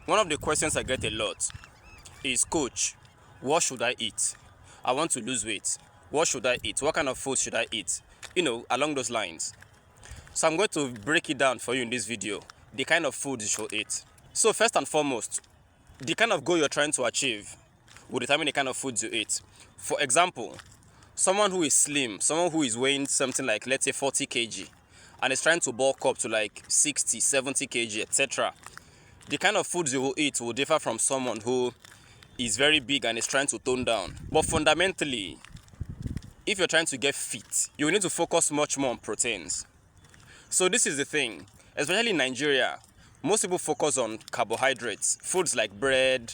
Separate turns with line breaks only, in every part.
One of the questions I get a lot is, Coach, what should I eat? I want to lose weight. What should I eat? What kind of food should I eat? Along those lines. So I'm going to break it down for you in this video, the kind of food you should eat. So first and foremost, the kind of goal you're trying to achieve will determine the kind of foods you eat. For example, someone who is slim, someone who is weighing something like, let's say, 40 kg, and is trying to bulk up to like 60, 70 kg, etc. The kind of foods you will eat will differ from someone who is very big and is trying to tone down. But fundamentally, if you're trying to get fit, you will need to focus much more on proteins. So this is the thing, especially in Nigeria, most people focus on carbohydrates, foods like bread,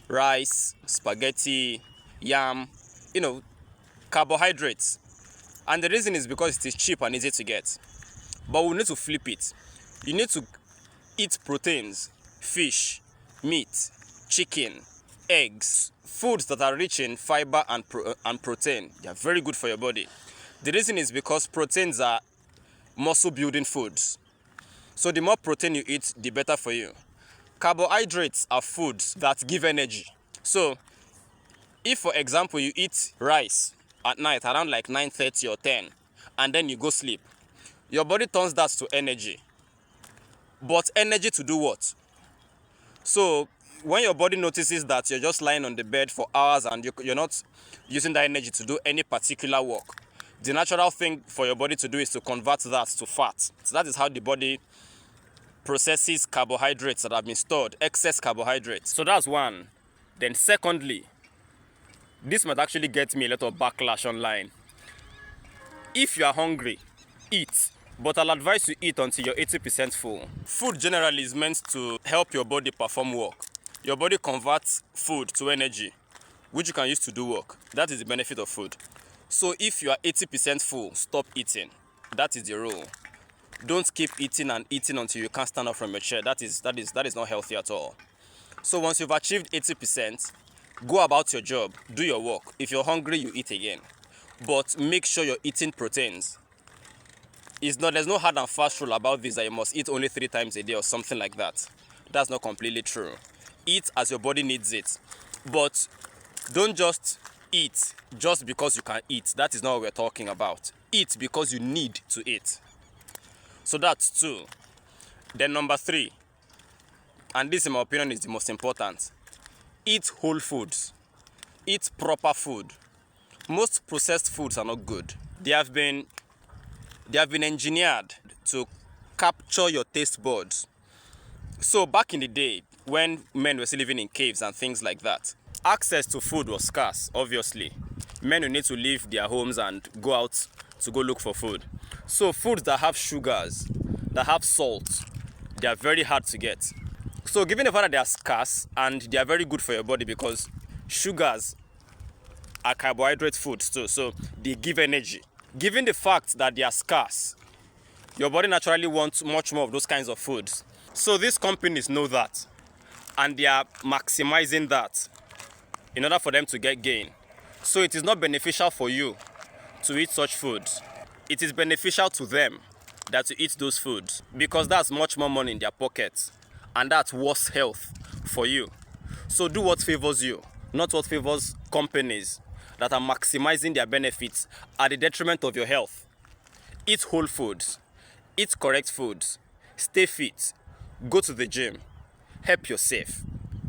rice, spaghetti, yam, carbohydrates. And the reason is because it is cheap and easy to get. But we need to flip it. You need to eat proteins, fish, meat, chicken, eggs, foods that are rich in fiber and protein. They are very good for your body. The reason is because proteins are muscle building foods. So the more protein you eat, the better for you. Carbohydrates are foods that give energy. So if, for example, you eat rice at night around like 9:30 or 10, and then you go sleep, your body turns that to energy. But energy to do what? So when your body notices that you're just lying on the bed for hours and you're not using that energy to do any particular work, the natural thing for your body to do is to convert that to fat. So that is how the body processes carbohydrates that have been stored, excess carbohydrates. So that's one. Then secondly, this might actually get me a lot of backlash online. If you are hungry, eat. But I'll advise you eat until you're 80% full. Food generally is meant to help your body perform work. Your body converts food to energy, which you can use to do work. That is the benefit of food. So if you are 80% full, stop eating. That is the rule. Don't keep eating and eating until you can't stand up from your chair. That is not healthy at all. So once you've achieved 80%, go about your job, do your work. If you're hungry, you eat again. But make sure you're eating proteins. There's no hard and fast rule about this that you must eat only 3 times a day or something like that. That's not completely true. Eat as your body needs it. But don't just eat just because you can eat. That is not what we're talking about. Eat because you need to eat. So that's 2. Then number 3, and this in my opinion is the most important, eat whole foods. Eat proper food. Most processed foods are not good. They have been engineered to capture your taste buds. So back in the day, when men were still living in caves and things like that, access to food was scarce, obviously. Men would need to leave their homes and go out to go look for food. So foods that have sugars, that have salt, they are very hard to get. So given the fact that they are scarce and they are very good for your body because sugars are carbohydrate foods too, so they give energy. Given the fact that they are scarce, your body naturally wants much more of those kinds of foods. So these companies know that, and they are maximizing that in order for them to get gain. So it is not beneficial for you to eat such foods. It is beneficial to them that you eat those foods because that's much more money in their pockets, and that's worse health for you. So do what favors you, not what favors companies that are maximizing their benefits at the detriment of your health. Eat whole foods. Eat correct foods. Stay fit. Go to the gym. Help yourself.